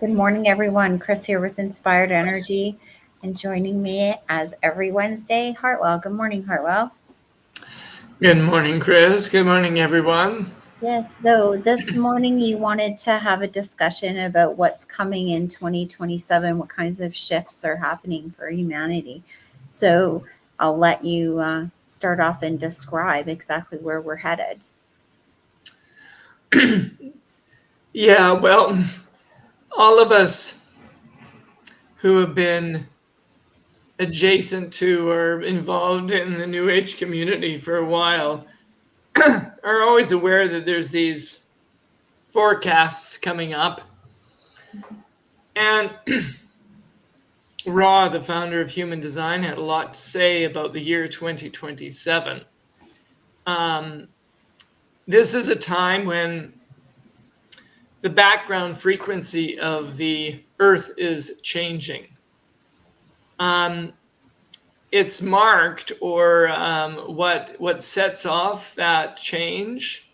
Good morning, everyone. Kris here with Inspired Energy, and joining me as every Wednesday, Hartwell. Good morning, Hartwell. Good morning, Kris. Good morning, everyone. Yes, so this morning you wanted to have a discussion about what's coming in 2027, what kinds of shifts are happening for humanity. So I'll let you start off and describe exactly where we're headed. Yeah, well, all of us who have been adjacent to or involved in the New Age community for a while are always aware that there's these forecasts coming up. And Ra, the founder of Human Design, had a lot to say about the year 2027. This is a time when the background frequency of the Earth is changing. It's marked, or what sets off that change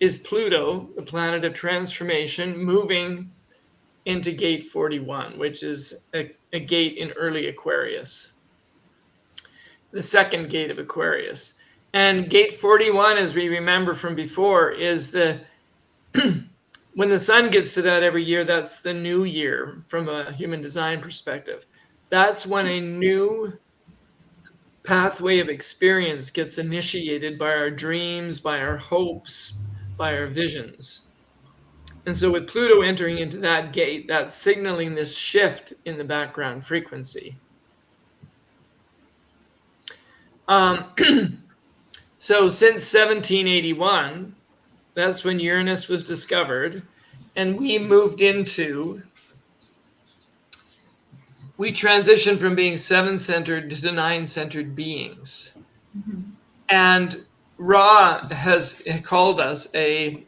is Pluto, the planet of transformation, moving into gate 41, which is a gate in early Aquarius, the second gate of Aquarius. And gate 41, as we remember from before, is the when the sun gets to that every year, that's the new year from a human design perspective. That's when a new pathway of experience gets initiated by our dreams, by our hopes, by our visions. And so, with Pluto entering into that gate, that's signaling this shift in the background frequency. Um, so, since 1781, that's when Uranus was discovered, and we transitioned from being seven-centered to nine-centered beings. Mm-hmm. And Ra has called us a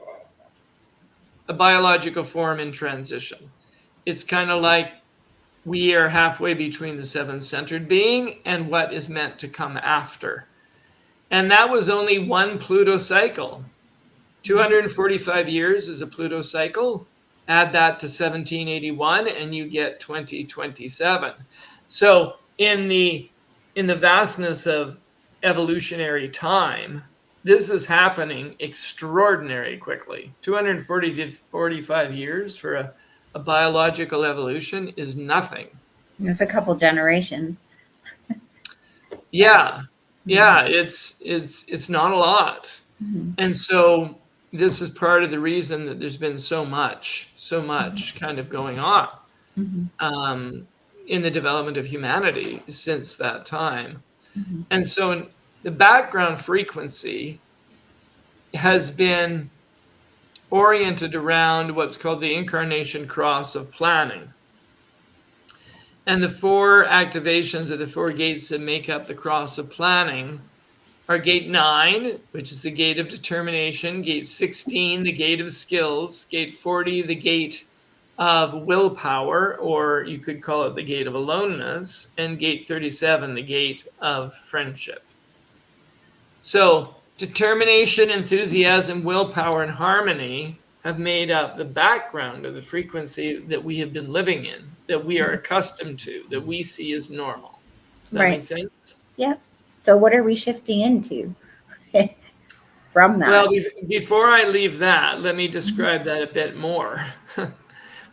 biological form in transition. It's kind of like we are halfway between the seven-centered being and what is meant to come after. And that was only one Pluto cycle. 245 years is a Pluto cycle. Add that to 1781 and you get 2027. So in the vastness of evolutionary time, this is happening extraordinarily quickly. 245 years for a biological evolution is nothing. There's a couple generations. Yeah. Mm-hmm. Yeah, it's not a lot. Mm-hmm. And so this is part of the reason that there's been so much kind of going on Mm-hmm. in the development of humanity since that time. Mm-hmm. And so the background frequency has been oriented around what's called the incarnation cross of planning. And the four activations or the four gates that make up the cross of planning are gate 9, which is the gate of determination, gate 16, the gate of skills, gate 40, the gate of willpower, or you could call it the gate of aloneness, and gate 37, the gate of friendship. So determination, enthusiasm, willpower, and harmony have made up the background of the frequency that we have been living in, that we are accustomed to, that we see as normal. Does that make Right. sense? Yep. So what are we shifting into from Well, that? before I leave that, let me describe that a bit more.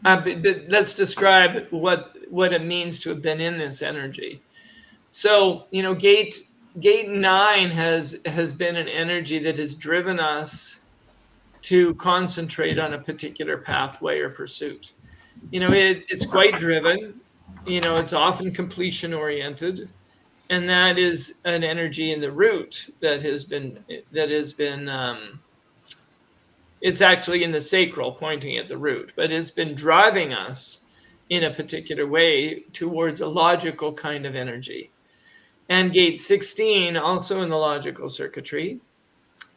But let's describe what it means to have been in this energy. So, gate 9 has been an energy that has driven us to concentrate on a particular pathway or pursuit. It's quite driven. It's often completion oriented, and that is an energy in the root it's actually in the sacral pointing at the root, but it's been driving us in a particular way towards a logical kind of energy. And gate 16, also in the logical circuitry,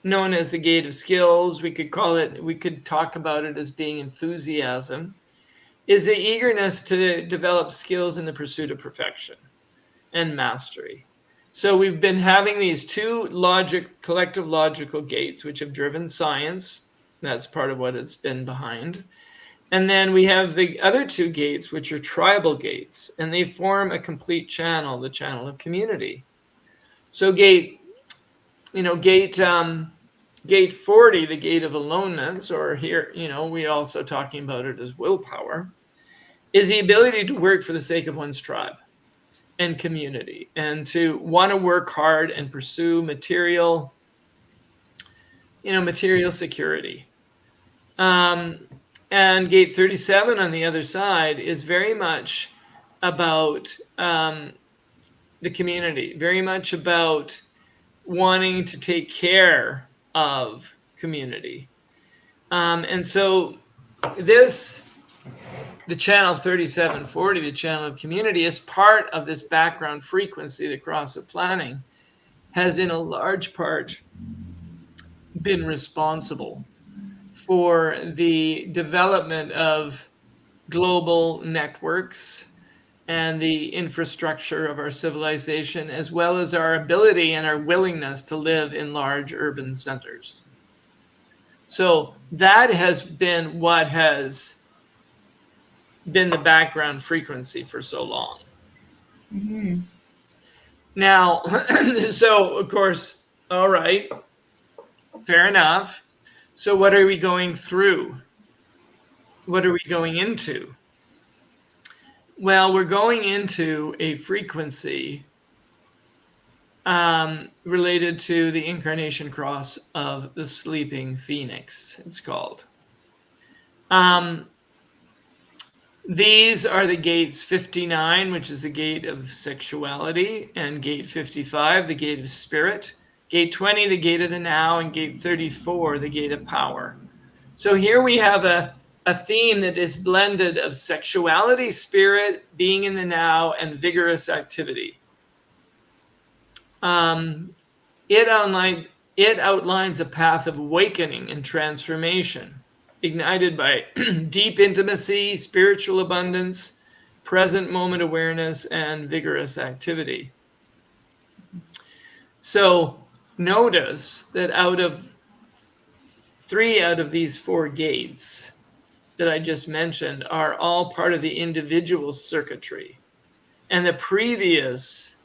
known as the gate of skills, we could talk about it as being enthusiasm, is the eagerness to develop skills in the pursuit of perfection and mastery. So we've been having these two collective logical gates, which have driven science. That's part of what it's been behind. And then we have the other two gates, which are tribal gates, and they form a complete channel, the channel of community. So gate 40, the gate of aloneness, or here, we also talking about it as willpower, is the ability to work for the sake of one's tribe and community, and to want to work hard and pursue material security. And gate 37 on the other side is very much about the community, very much about wanting to take care of community. And so the channel 3740, the channel of community, is part of this background frequency that Cross of Planning has in a large part been responsible for the development of global networks and the infrastructure of our civilization, as well as our ability and our willingness to live in large urban centers. So that has been what has been the background frequency for so long. Mm-hmm. Now, so of course, all right, fair enough. So what are we going through? What are we going into? Well, we're going into a frequency related to the incarnation cross of the sleeping phoenix, it's called. These are the gates 59, which is the gate of sexuality, and gate 55, the gate of spirit, gate 20, the gate of the now, and gate 34, the gate of power. So here we have a theme that is blended of sexuality, spirit, being in the now, and vigorous activity. It outlines a path of awakening and transformation, ignited by deep intimacy, spiritual abundance, present moment awareness, and vigorous activity. So notice that three out of these four gates that I just mentioned are all part of the individual circuitry. And the previous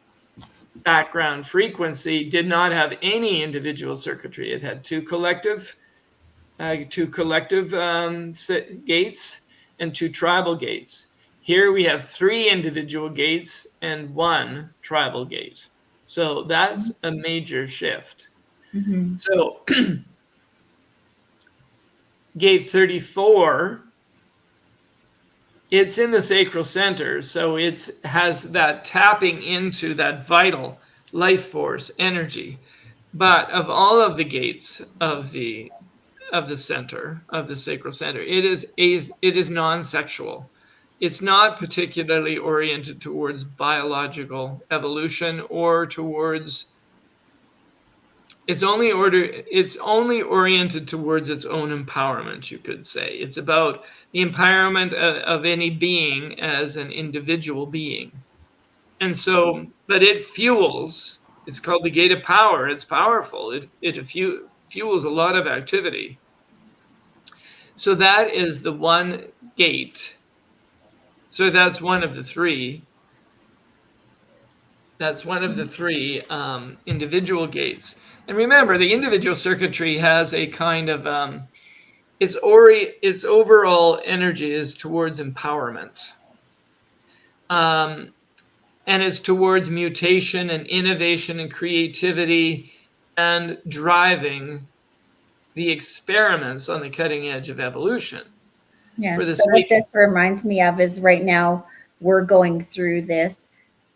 background frequency did not have any individual circuitry. It had two collective gates and two tribal gates. Here we have three individual gates and one tribal gate. So that's a major shift. Mm-hmm. So gate 34, it's in the sacral center. So it has that tapping into that vital life force energy. But of all of the gates of the center, of the sacral center, it is non-sexual. It's not particularly oriented towards biological evolution or towards. It's only oriented towards its own empowerment, you could say. It's about the empowerment of any being as an individual being. And so, but it fuels. It's called the gate of power. It's powerful. It fuels a lot of activity. So that is the one gate. So that's one of the three. That's one of the three individual gates. And remember, the individual circuitry has a kind of its overall energy is towards empowerment, and it's towards mutation and innovation and creativity and driving the experiments on the cutting edge of evolution. Yeah. So what this reminds me of is right now we're going through this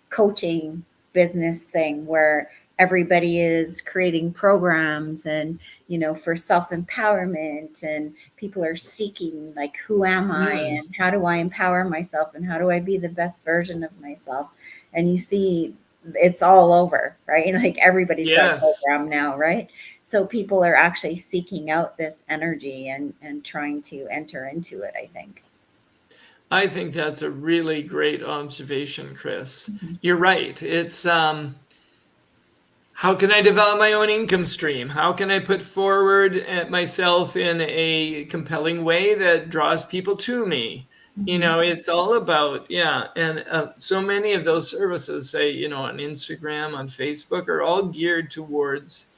coaching business thing where everybody is creating programs and, for self-empowerment, and people are seeking like, who am I and how do I empower myself and how do I be the best version of myself? And you see it's all over, right? Like everybody's got a program now, right? So people are actually seeking out this energy and trying to enter into it, I think. I think that's a really great observation, Kris. Mm-hmm. You're right. It's How can I develop my own income stream? How can I put forward myself in a compelling way that draws people to me? It's all about, and so many of those services, say, on Instagram, on Facebook, are all geared towards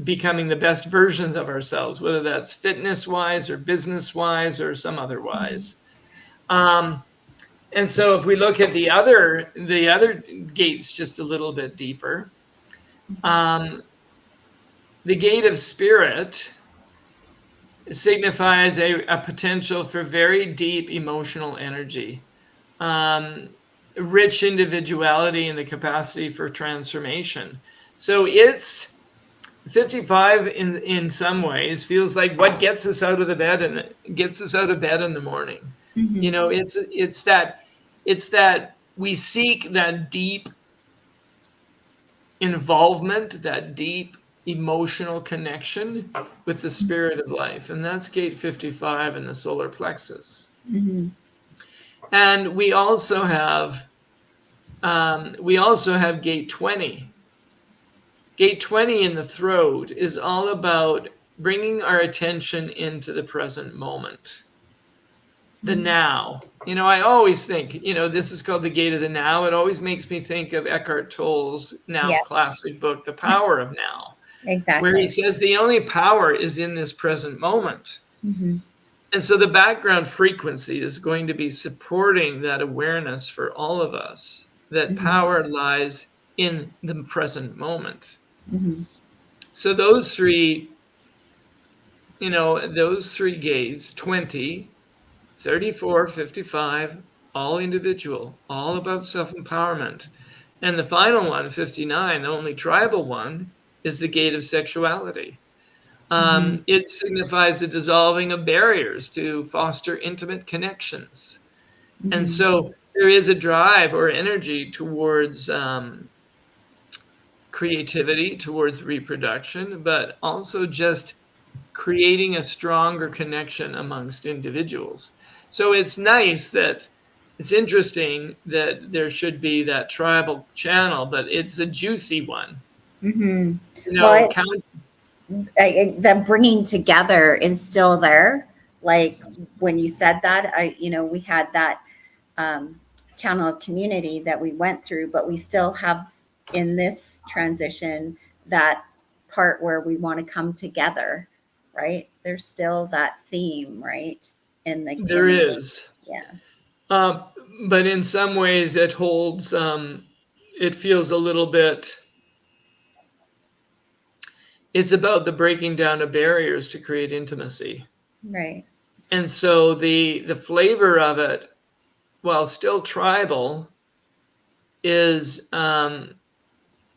becoming the best versions of ourselves, whether that's fitness wise or business wise or some otherwise. And so if we look at the other gates just a little bit deeper, the gate of spirit signifies a potential for very deep emotional energy, rich individuality, and the capacity for transformation. So it's 55 in some ways feels like what gets us out of the bed and gets us out of bed in the morning. It's that we seek that deep involvement, that deep emotional connection with the spirit of life, and that's gate 55 in the solar plexus. And we also have gate 20. Gate 20 in the throat is all about bringing our attention into the present moment, the now. I always think, this is called the gate of the now. It always makes me think of Eckhart Tolle's now classic book, The Power of Now, Exactly. where he says the only power is in this present moment. And so the background frequency is going to be supporting that awareness for all of us, that power lies in the present moment. So those three gates, 20, 34, 55, all individual, all about self-empowerment. And the final one, 59, the only tribal one, is the gate of sexuality. It signifies the dissolving of barriers to foster intimate connections. And so there is a drive or energy towards creativity, towards reproduction, but also just creating a stronger connection amongst individuals. So it's interesting that there should be that tribal channel, but it's a juicy one. Well, the bringing together is still there. Like when you said that, we had that channel of community that we went through, but we still have in this transition that part where we want to come together, right? There's still that theme, right? There is. Yeah. But in some ways it holds, it feels a little bit, it's about the breaking down of barriers to create intimacy. Right. And so the flavor of it, while still tribal, is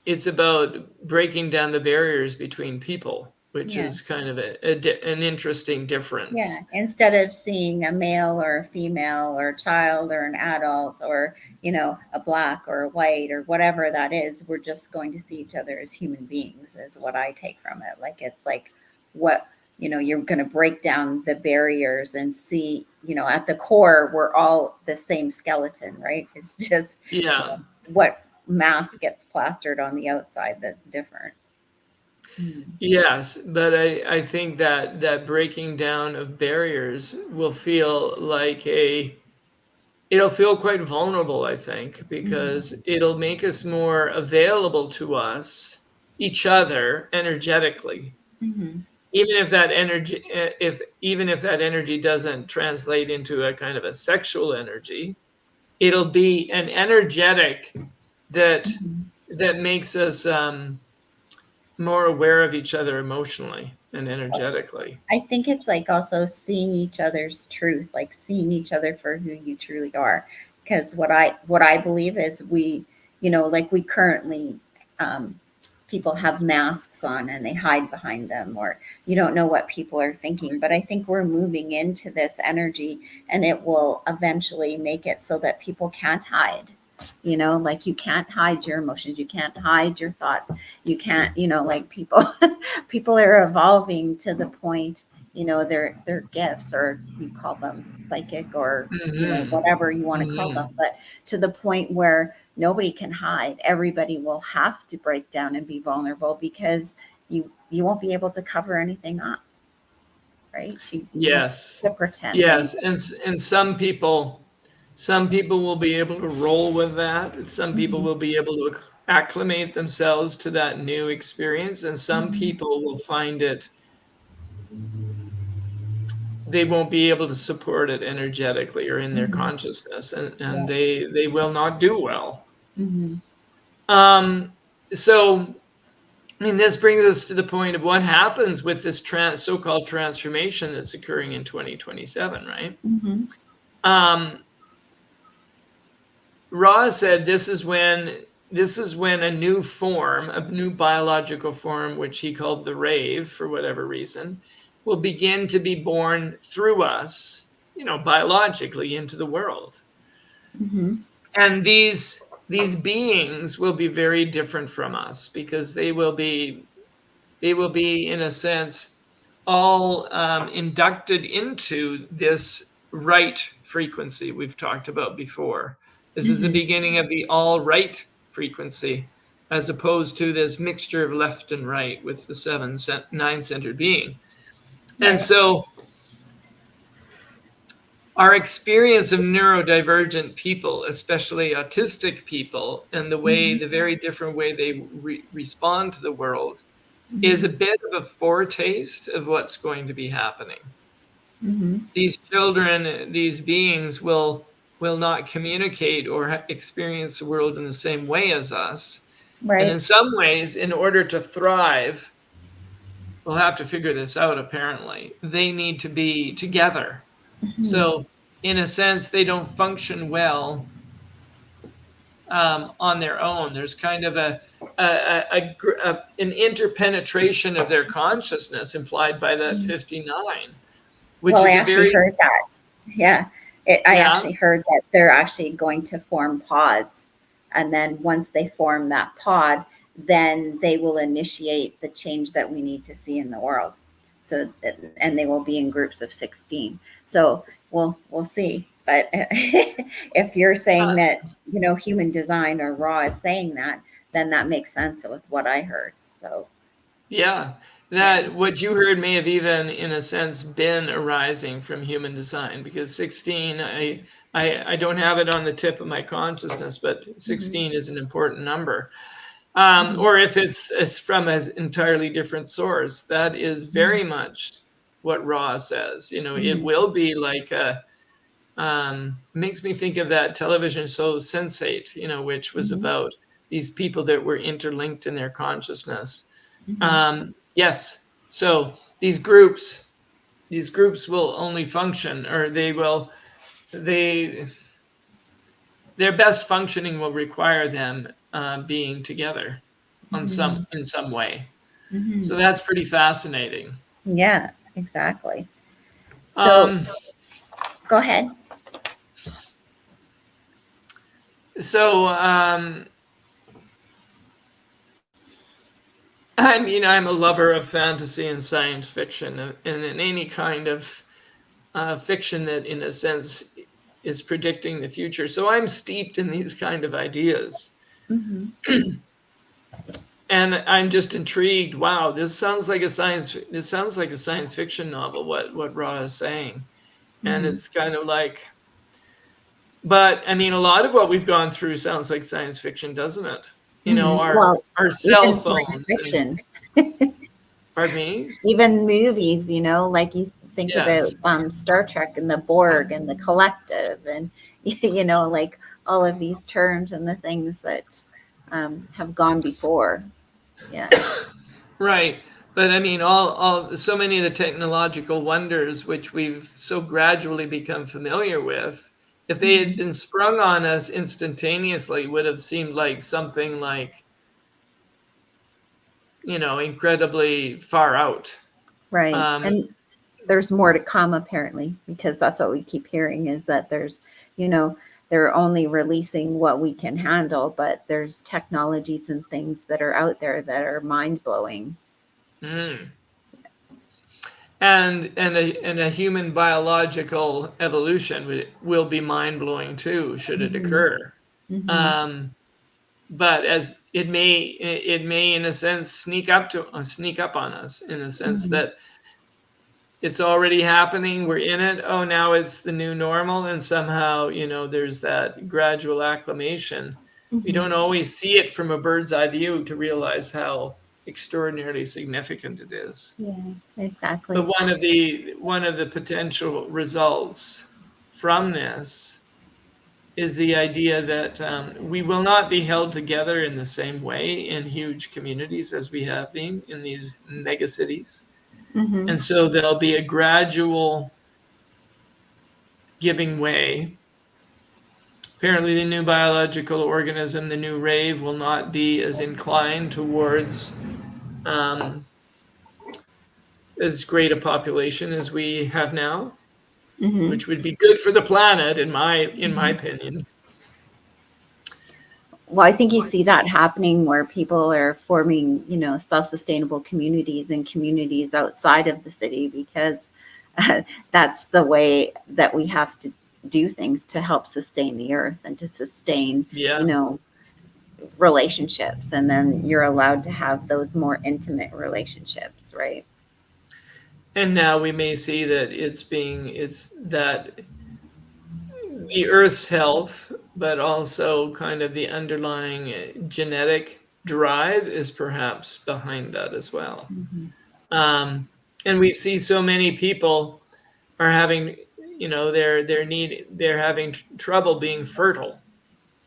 it's about breaking down the barriers between people, which is kind of an interesting difference. Yeah. Instead of seeing a male or a female or a child or an adult or, a black or a white or whatever that is, we're just going to see each other as human beings is what I take from it. Like, it's like what, you're going to break down the barriers and see, at the core, we're all the same skeleton, right? It's just what mask gets plastered on the outside that's different. Yes, but I think that breaking down of barriers will feel like it'll feel quite vulnerable, I think, because it'll make us more available to each other energetically. Even if that energy doesn't translate into a kind of a sexual energy, it'll be an energetic that makes us more aware of each other emotionally and energetically. I think it's like also seeing each other's truth, like seeing each other for who you truly are. Because what I believe is we currently people have masks on and they hide behind them, or you don't know what people are thinking. But I think we're moving into this energy, and it will eventually make it so that people can't hide. Like you can't hide your emotions, you can't hide your thoughts, you can't, like people are evolving to the point their gifts, or you call them psychic, or Mm-hmm. whatever you want to call Mm-hmm. them, but to the point where nobody can hide. Everybody will have to break down and be vulnerable, because you won't be able to cover anything up, right? You have Yes. to pretend Yes. anything. And some people will be able to roll with that, and some people Hmm. will be able to acclimate themselves to that new experience, and some Hmm. people will find it, they won't be able to support it energetically or in their Hmm. consciousness, and Yeah. they will not do well. Hmm. Um, so I mean, this brings us to the point of what happens with this so-called transformation that's occurring in 2027, right? Hmm. Um, Ra said this is when a new form, a new biological form, which he called the rave for whatever reason, will begin to be born through us, biologically into the world. Hmm. And these beings will be very different from us, because they will be in a sense all inducted into this right frequency we've talked about before. This is the Hmm. beginning of the all right frequency, as opposed to this mixture of left and right with the nine centered being. And Right. so our experience of neurodivergent people, especially autistic people, and Hmm. the very different way they respond to the world, is Hmm. a bit of a foretaste of what's going to be happening. Hmm. These children, these beings will not communicate or experience the world in the same way as us. And in Right. some ways, in order to thrive, we'll have to figure this out apparently. They need to be together. Hmm. So, in a sense, they don't function well on their own. There's kind of an interpenetration of their consciousness implied by that 59, which Well, I is a actually very, heard that. Yeah. I yeah, actually heard that they're actually going to form pods. And then once they form that pod, then they will initiate the change that we need to see in the world. So, and they will be in groups of 16. So we'll see. But if you're saying uh, that, human design or raw is saying that, then that makes sense with what I heard. So, yeah, yeah. that what you heard may have even, in a sense, been arising from human design, because 16, I don't have it on the tip of my consciousness, but Hmm. 16 is an important number. Hmm. Or if it's from an entirely different source, that is very much what Ra says. It Hmm. will be like makes me think of that television show Sense8, which was Hmm. about these people that were interlinked in their consciousness. Hmm. Yes, so these groups will only function, or they their best functioning will require them being together Hmm. in some way. Hmm. So that's pretty fascinating. Yeah, exactly. So Um, go ahead. so I'm a lover of fantasy and science fiction, and in any kind of fiction that, in a sense, is predicting the future. So I'm steeped in these kind of ideas, Hmm. and I'm just intrigued. Wow, this sounds like a science fiction novel. What Ra is saying, and Hmm. it's kind of like. But I mean, a lot of what we've gone through sounds like science fiction, doesn't it? Hmm. Our Well, cell even science phones and, fiction, pardon me. even movies, like you think about Yes. Star Trek and the Borg and the collective, and like all of these terms and the things that have gone before. Yeah. Right. But I mean, so many of the technological wonders which we've so gradually become familiar with, if they had Hmm. been sprung on us instantaneously, would have seemed like something like, incredibly far out. Right. Um, And there's more to come, apparently, because that's what we keep hearing, is that you know they're only releasing what we can handle, but there's technologies and things that are out there that are mind blowing. mm. and a human biological evolution will be mind-blowing too, should it occur. But as it may in a sense sneak up on us, in a sense that it's already happening, we're in it, oh, now it's the new normal, and somehow, there's that gradual acclimation. We don't always see it from a bird's eye view to realize how extraordinarily significant it is. Yeah, exactly. But one of the potential results from this is the idea that we will not be held together in the same way in huge communities as we have been in these mega cities. And so there'll be a gradual giving way. Apparently, the new biological organism, the new rave, will not be as inclined towards as great a population as we have now, which would be good for the planet, in my opinion. Well, I think you see that happening where people are forming, self-sustainable communities and communities outside of the city, because that's the way that we have to do things to help sustain the earth and to sustain, relationships. And then you're allowed to have those more intimate relationships, right? And now we may see that that the Earth's health, but also kind of the underlying genetic drive is perhaps behind that as well. And we see so many people are having, they're having trouble being fertile,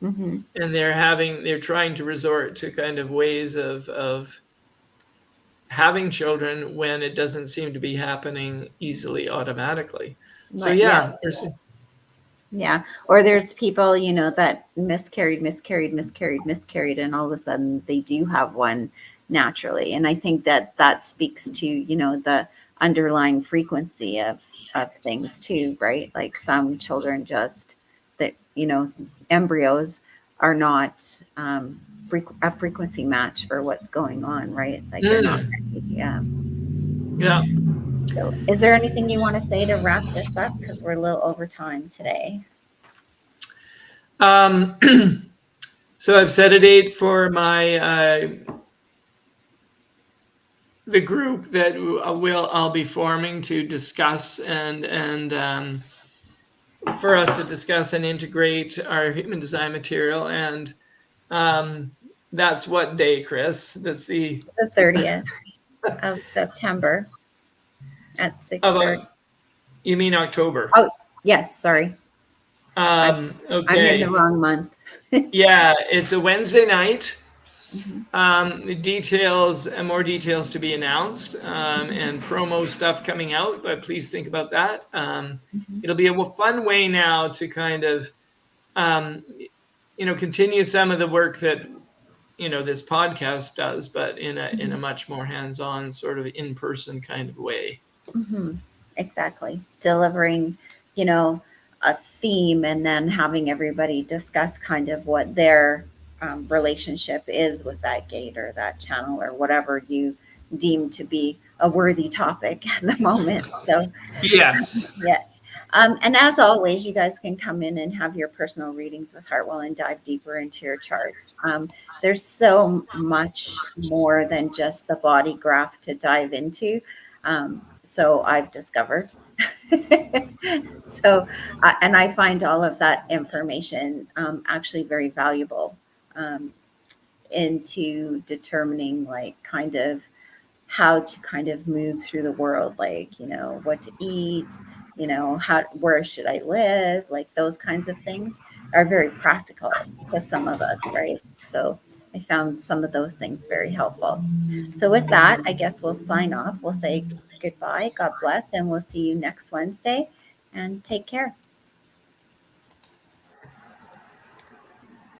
and they're trying to resort to kind of ways of having children when it doesn't seem to be happening easily automatically. So yeah. Or there's people, that miscarried, and all of a sudden they do have one naturally. And I think that speaks to, the underlying frequency of things too, right? Like some children just that, embryos are not a frequency match for what's going on, right? Like they're not ready. Yeah. So is there anything you want to say to wrap this up? Because we're a little over time today. So I've set a date for my the group that I'll be forming to discuss and for us to discuss and integrate our human design material. And that's what day, Kris? That's the 30th of September at 6:30. You mean October? Oh, yes. Sorry. Okay. I'm in the wrong month. Yeah, it's a Wednesday night. More details to be announced, and promo stuff coming out, but please think about that. It'll be a fun way now to kind of, continue some of the work that, this podcast does, but in a much more hands-on sort of in-person kind of way. Exactly. Delivering, a theme and then having everybody discuss kind of what their relationship is with that gate or that channel or whatever you deem to be a worthy topic at the moment. So yes. Yeah. And as always, you guys can come in and have your personal readings with Hartwell and dive deeper into your charts. There's so much more than just the body graph to dive into. So I've discovered. So, and I find all of that information actually very valuable into determining like kind of how to kind of move through the world, like, what to eat, where should I live? Like those kinds of things are very practical to some of us, right? So I found some of those things very helpful. So with that, I guess we'll sign off. We'll say goodbye, God bless, and we'll see you next Wednesday, and take care.